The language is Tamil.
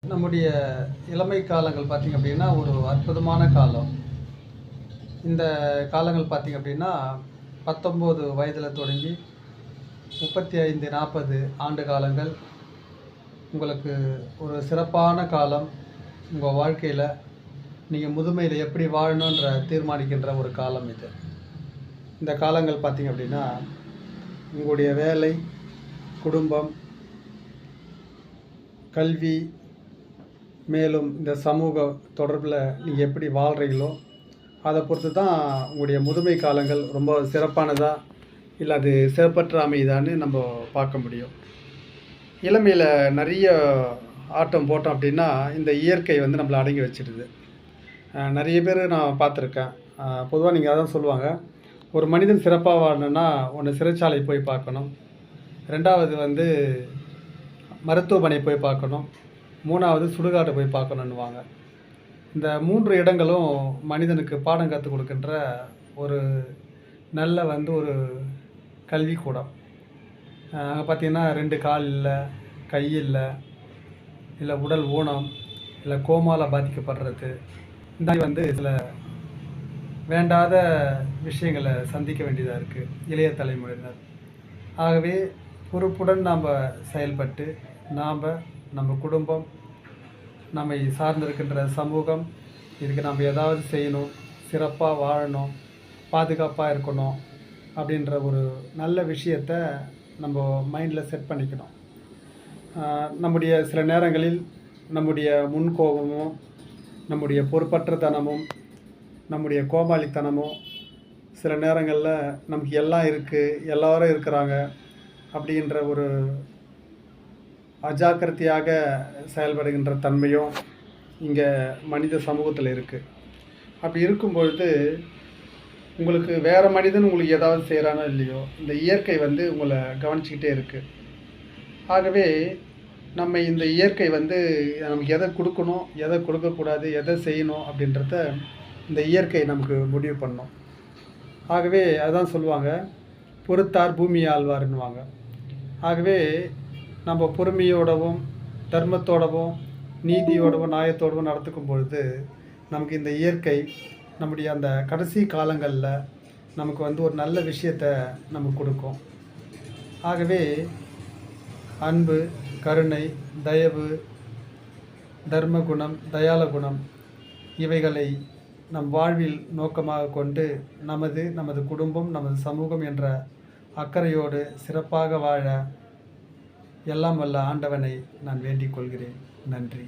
நம்முடைய இளமை காலங்கள் பார்த்திங்க அப்படின்னா ஒரு அற்புதமான காலம். இந்த காலங்கள் பார்த்திங்க அப்படின்னா 19 வயதில் தொடங்கி 35, 40 ஆண்டு காலங்கள் உங்களுக்கு ஒரு சிறப்பான காலம். உங்கள் வாழ்க்கையில் நீங்கள் முதுமையில் எப்படி வாழணுன்ற தீர்மானிக்கின்ற ஒரு காலம் இது. இந்த காலங்கள் பார்த்திங்க அப்படின்னா உங்களுடைய வேலை, குடும்பம், கல்வி, மேலும் இந்த சமூக தொடர்பில் நீங்கள் எப்படி வாழ்கிறீங்களோ அதை பொறுத்து தான் உங்களுடைய முதுமை காலங்கள் ரொம்ப சிறப்பானதா இல்லை அது சிறப்பற்ற அமைதான்னு நம்ம பார்க்க முடியும். இளமையில் நிறைய ஆட்டம் போட்டோம் அப்படின்னா இந்த இயற்கை வந்து நம்மளை அடங்கி வச்சிடுது. நிறைய பேர் நான் பார்த்துருக்கேன். பொதுவாக நீங்கள் அதான் சொல்லுவாங்க, ஒரு மனிதன் சிறப்பாக வாழணுன்னா ஒன்று சிறைச்சாலை போய் பார்க்கணும், ரெண்டாவது வந்து மருத்துவமனை போய் பார்க்கணும், மூணாவது சுடுகாட்டை போய் பார்க்கணுன்னுவாங்க. இந்த 3 இடங்களும் மனிதனுக்கு பாடம் கற்றுக் கொடுக்கின்ற ஒரு நல்ல ஒரு கல்விக்கூடம். அங்கே பார்த்திங்கன்னா 2 கால் இல்லை, கை இல்லை, இல்லை உடல் ஊனம், இல்லை கோமாவில் பாதிக்கப்படுறது, இந்த மாதிரி சில வேண்டாத விஷயங்களை சந்திக்க வேண்டியதாக இருக்குது இளைய தலைமுறையினர். ஆகவே பொறுப்புடன் நாம் செயல்பட்டு நம்ம குடும்பம், நம்மை சார்ந்திருக்கின்ற சமூகம், இதுக்கு நம்ம ஏதாவது செய்யணும், சிறப்பாக வாழணும், பாதுகாப்பாக இருக்கணும் அப்படின்ற ஒரு நல்ல விஷயத்தை நம்ம மைண்டில் செட் பண்ணிக்கணும். நம்முடைய சில நேரங்களில் நம்முடைய முன்கோபமும், நம்முடைய பொறுப்பற்றத்தனமும், நம்முடைய கோமாளித்தனமும் சில நேரங்களில் நமக்கு எல்லாம் இருக்குது, எல்லோரும் இருக்கிறாங்க அப்படின்ற ஒரு அஜாக்கிரதையாக செயல்படுகின்ற தன்மையும் இங்கே மனித சமூகத்தில் இருக்குது. அப்படி இருக்கும்பொழுது உங்களுக்கு வேறு மனிதன் உங்களுக்கு ஏதாவது செய்கிறானோ இல்லையோ, இந்த இயற்கை உங்களை கவனிச்சிக்கிட்டே இருக்குது. ஆகவே நம்ம இந்த இயற்கை நமக்கு எதை கொடுக்கணும், எதை கொடுக்கக்கூடாது, எதை செய்யணும் அப்படின்றத இந்த இயற்கை நமக்கு முடிவு பண்ணணும். ஆகவே அதான் சொல்லுவாங்க, பொறுத்தார் பூமி ஆழ்வார்ன்னுவாங்க. ஆகவே நம்ம பொறுமையோடவும் தர்மத்தோடவும் நீதியோடவும் நியாயத்தோடவும் நடத்துக்கும் பொழுது நமக்கு இந்த இயற்கை நம்முடைய அந்த கடைசி காலங்களில் நமக்கு ஒரு நல்ல விஷயத்தை நமக்கு கொடுக்கும். ஆகவே அன்பு, கருணை, தயவு, தர்ம குணம், தயால குணம் இவைகளை நம் வாழ்வில் நோக்கமாக கொண்டு நமது குடும்பம், நமது சமூகம் என்ற அக்கறையோடு சிறப்பாக வாழ எல்லாம் வல்ல ஆண்டவனை நான் வேண்டிக் கொள்கிறேன். நன்றி.